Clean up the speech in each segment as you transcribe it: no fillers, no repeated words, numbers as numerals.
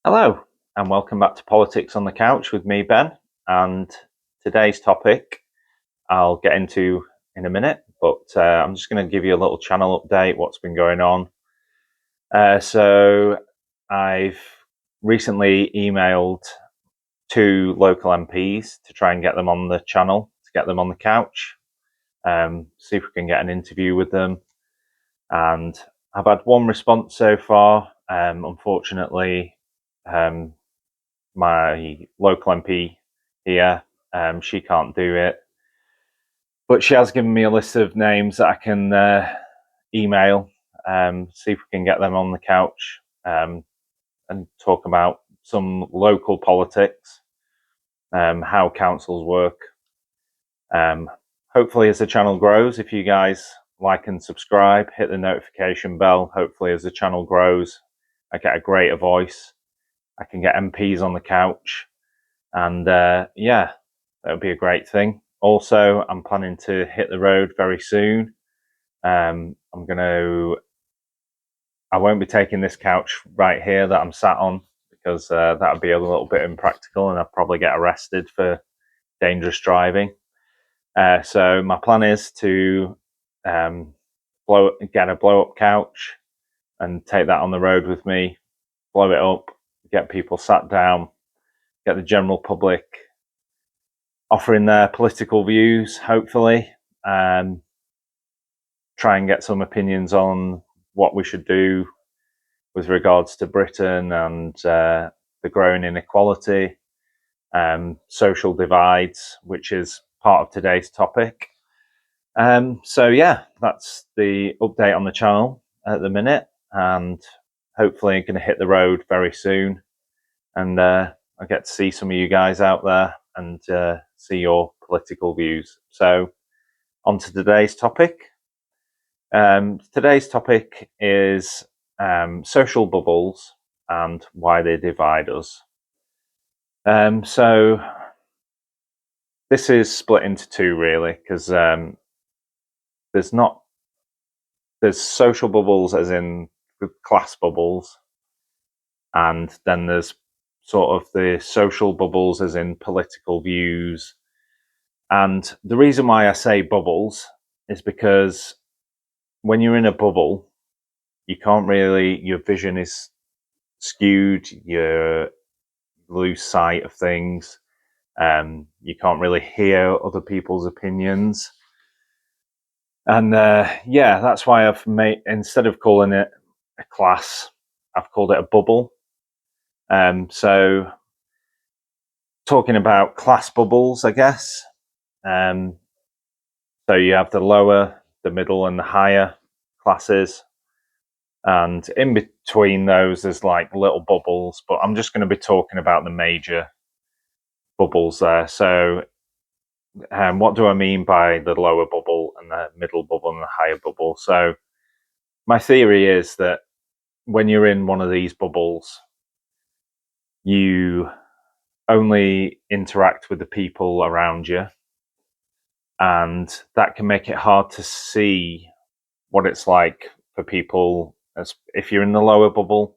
Hello, and welcome back to Politics on the Couch with me, Ben. And today's topic I'll get into in a minute, but I'm just going to give you a little channel update, what's been going on. So I've recently emailed two local MPs to try and get them on the channel, to get them on the couch, see if we can get an interview with them. And I've had one response so far. Unfortunately, my local MP here, she can't do it, but she has given me a list of names that I can email, see if we can get them on the couch and talk about some local politics, how councils work. Hopefully, as the channel grows, if you guys like and subscribe, hit the notification bell. Hopefully, as the channel grows, I get a greater voice. I can get MPs on the couch. And yeah, that would be a great thing. Also, I'm planning to hit the road very soon. I won't be taking this couch right here that I'm sat on because that would be a little bit impractical and I'd probably get arrested for dangerous driving. So my plan is to get a blow up couch and take that on the road with me, blow it up, get people sat down, get the general public offering their political views, hopefully, and try and get some opinions on what we should do with regards to Britain and the growing inequality, social divides, which is part of today's topic. So yeah, that's the update on the channel at the minute, and hopefully going to hit the road very soon, and I get to see some of you guys out there and see your political views. So on to today's topic. Today's topic is social bubbles and why they divide us. So this is split into two, really, because there's social bubbles as in class bubbles, and then there's sort of the social bubbles as in political views. And the reason why I say bubbles is because when you're in a bubble, you can't really, your vision is skewed, you lose sight of things, you can't really hear other people's opinions. And yeah, that's why I've made, instead of calling it a class, I've called it a bubble. So talking about class bubbles, I guess. So you have the lower, the middle, and the higher classes. And in between those, there's like little bubbles, but I'm just going to be talking about the major bubbles there. So what do I mean by the lower bubble and the middle bubble and the higher bubble? So my theory is that when you're in one of these bubbles, you only interact with the people around you, and that can make it hard to see what it's like for people. As if you're in the lower bubble,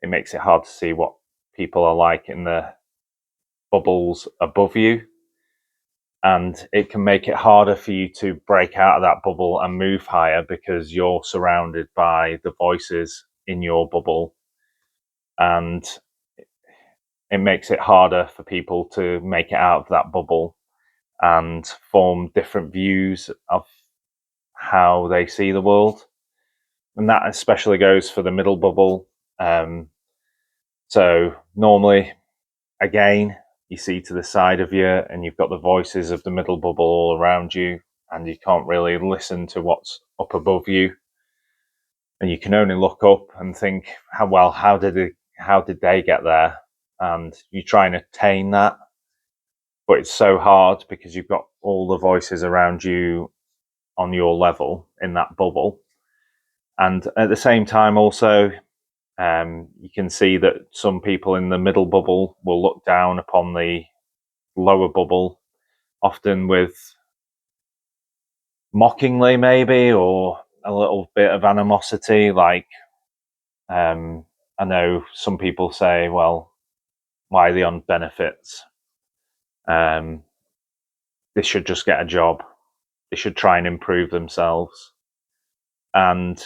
it makes it hard to see what people are like in the bubbles above you, and it can make it harder for you to break out of that bubble and move higher because you're surrounded by the voices in your bubble, and it makes it harder for people to make it out of that bubble and form different views of how they see the world. And that especially goes for the middle bubble. So normally, again, you see to the side of you and you've got the voices of the middle bubble all around you, and you can't really listen to what's up above you. And you can only look up and think, how did they get there? And you try and attain that, but it's so hard because you've got all the voices around you on your level in that bubble. And at the same time, also, you can see that some people in the middle bubble will look down upon the lower bubble, often with mockingly, maybe, or a little bit of animosity, like I know some people say, well, why are they on benefits? They should just get a job. They should try and improve themselves. And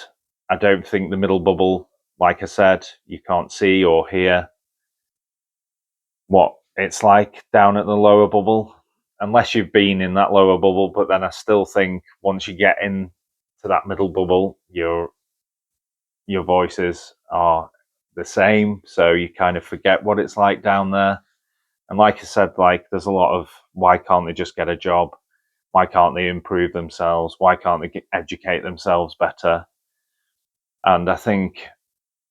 I don't think the middle bubble, like I said, you can't see or hear what it's like down at the lower bubble unless you've been in that lower bubble. But then I still think once you get into that middle bubble, your voices are the same, so you kind of forget what it's like down there. And like I said, like there's a lot of why can't they just get a job? Why can't they improve themselves? Why can't they educate themselves better? And I think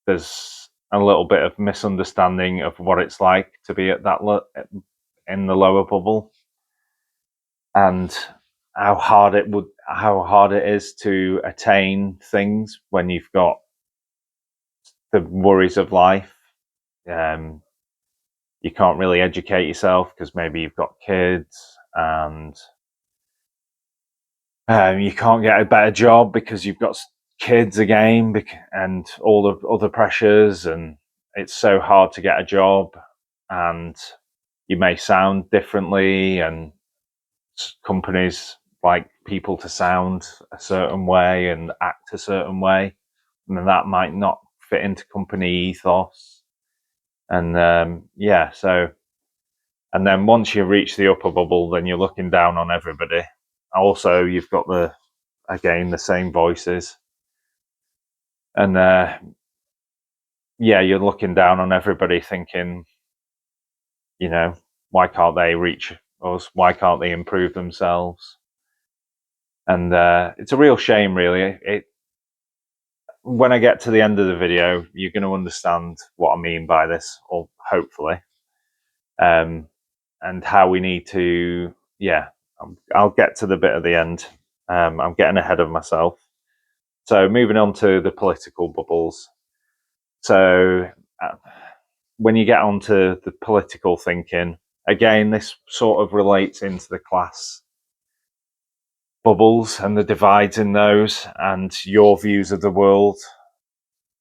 there's a little bit of misunderstanding of what it's like to be at that in the lower bubble, and how hard it is to attain things when you've got the worries of life. You can't really educate yourself because maybe you've got kids, and you can't get a better job because you've got kids again, and all the other pressures, and it's so hard to get a job, and you may sound differently, and companies like people to sound a certain way and act a certain way, and that might not fit into company ethos. And and then once you reach the upper bubble, then you're looking down on everybody. Also, you've got the same voices, and you're looking down on everybody, thinking, why can't they reach us? Why can't they improve themselves? And it's a real shame, really. When I get to the end of the video, you're going to understand what I mean by this, or hopefully, and how we need to. I'll get to the bit at the end. I'm getting ahead of myself. So moving on to the political bubbles. So when you get onto the political thinking, again, this sort of relates into the class bubbles and the divides in those, and your views of the world,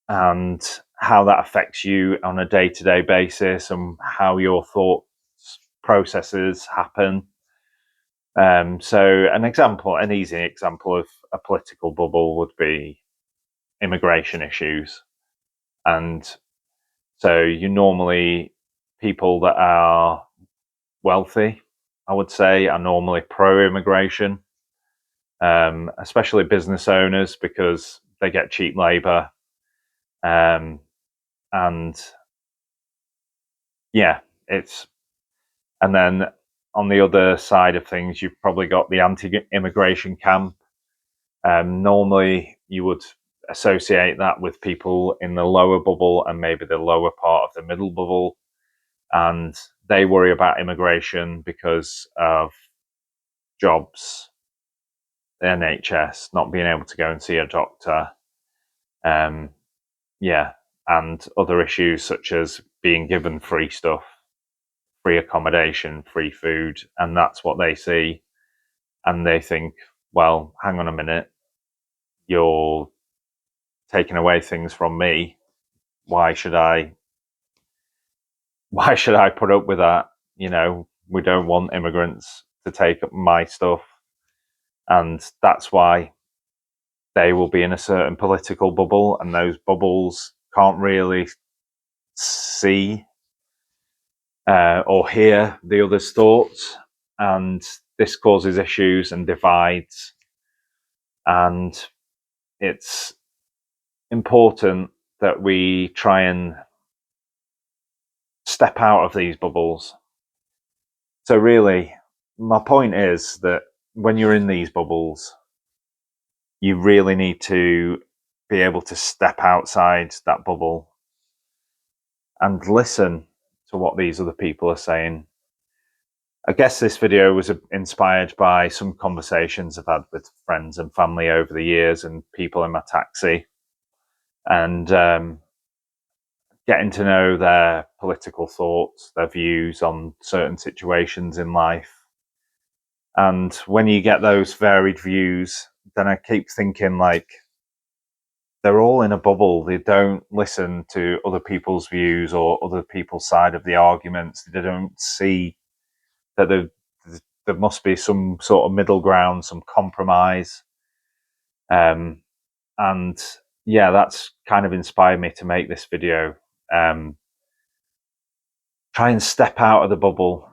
and how that affects you on a day-to-day basis, and how your thought processes happen. So an easy example of a political bubble would be immigration issues. And so people that are wealthy, I would say, are normally pro-immigration, especially business owners, because they get cheap labor. And and then on the other side of things, you've probably got the anti-immigration camp. Normally, you would associate that with people in the lower bubble and maybe the lower part of the middle bubble, and they worry about immigration because of jobs, the NHS, not being able to go and see a doctor, and other issues such as being given free stuff, free accommodation, free food, and that's what they see, and they think, well, hang on a minute, you're taking away things from me. Why should I put up with that? We don't want immigrants to take up my stuff. And that's why they will be in a certain political bubble, and those bubbles can't really see or hear the other's thoughts. And this causes issues and divides. And it's important that we try and step out of these bubbles. So really, my point is that when you're in these bubbles, you really need to be able to step outside that bubble and listen to what these other people are saying. I guess this video was inspired by some conversations I've had with friends and family over the years, and people in my taxi, and getting to know their political thoughts, their views on certain situations in life. And when you get those varied views, then I keep thinking, like, they're all in a bubble. They don't listen to other people's views or other people's side of the arguments. They don't see that there must be some sort of middle ground, some compromise. And yeah, that's kind of inspired me to make this video. Try and step out of the bubble,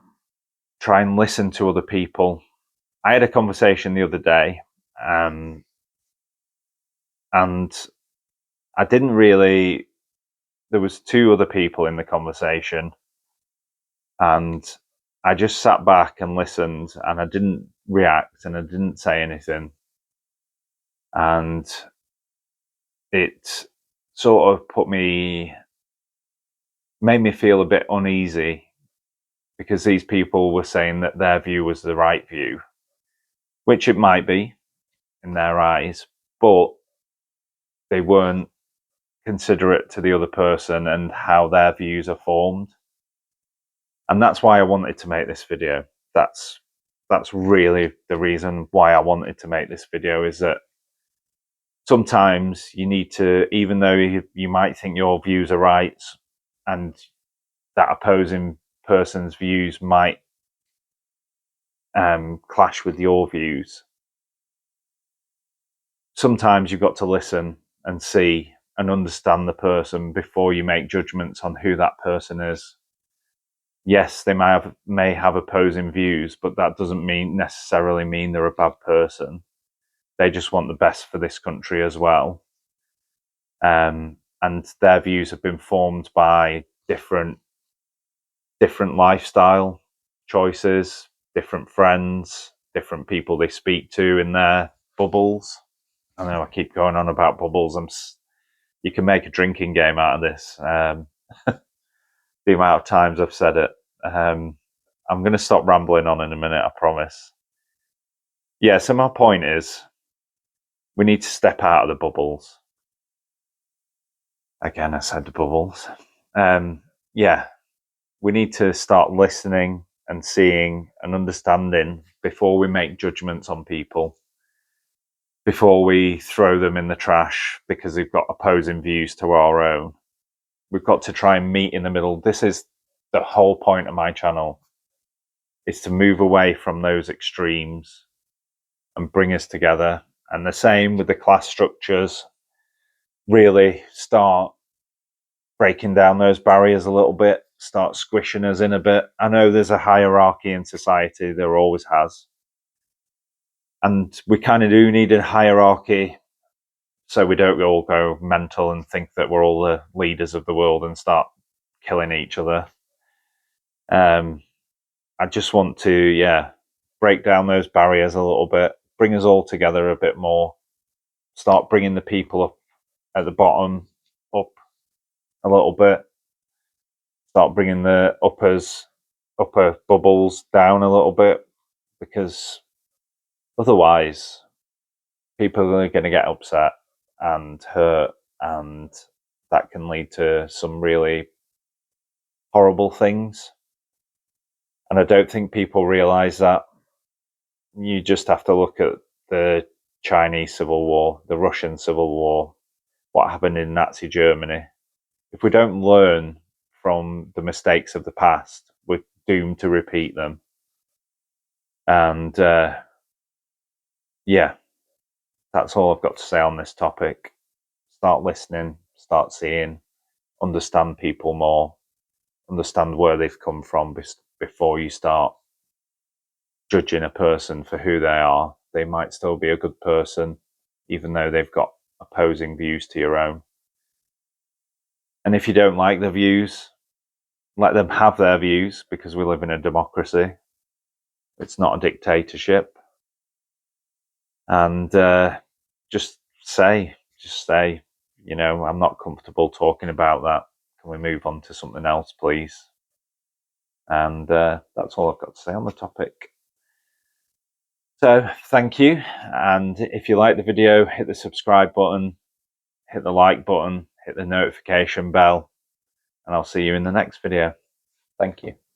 try and listen to other people. I had a conversation the other day, and I didn't really, there was two other people in the conversation, and I just sat back and listened, and I didn't react and I didn't say anything. And it sort of made me feel a bit uneasy, because these people were saying that their view was the right view, which it might be in their eyes, but they weren't considerate to the other person and how their views are formed. And that's why I wanted to make this video. That's really the reason why I wanted to make this video, is that sometimes you need to, even though you might think your views are right and that opposing person's views might clash with your views, sometimes you've got to listen and see and understand the person before you make judgments on who that person is. Yes, they may have opposing views, but that doesn't necessarily mean they're a bad person. They just want the best for this country as well. And their views have been formed by different lifestyle choices, different friends, different people they speak to in their bubbles. I know I keep going on about bubbles. You can make a drinking game out of this. The amount of times I've said it. I'm going to stop rambling on in a minute, I promise. Yeah, so my point is, we need to step out of the bubbles. Again, I said the bubbles. Yeah, we need to start listening and seeing and understanding before we make judgments on people, before we throw them in the trash because they've got opposing views to our own. We've got to try and meet in the middle. This is the whole point of my channel, is to move away from those extremes and bring us together. And the same with the class structures, really start breaking down those barriers a little bit, start squishing us in a bit. I know there's a hierarchy in society, there always has. And we kind of do need a hierarchy so we don't all go mental and think that we're all the leaders of the world and start killing each other. I just want to, break down those barriers a little bit, bring us all together a bit more, start bringing the people up at the bottom up a little bit, start bringing the upper bubbles down a little bit, because otherwise people are going to get upset and hurt, and that can lead to some really horrible things. And I don't think people realize that. You just have to look at the Chinese Civil War, the Russian Civil War, what happened in Nazi Germany. If we don't learn from the mistakes of the past, we're doomed to repeat them. And yeah, that's all I've got to say on this topic. Start listening, start seeing, understand people more, understand where they've come from before you start judging a person for who they are. They might still be a good person, even though they've got opposing views to your own. And if you don't like their views, let them have their views, because we live in a democracy. It's not a dictatorship. And just say, I'm not comfortable talking about that. Can we move on to something else, please? And that's all I've got to say on the topic. So thank you. And if you like the video, hit the subscribe button, hit the like button, hit the notification bell, and I'll see you in the next video. Thank you.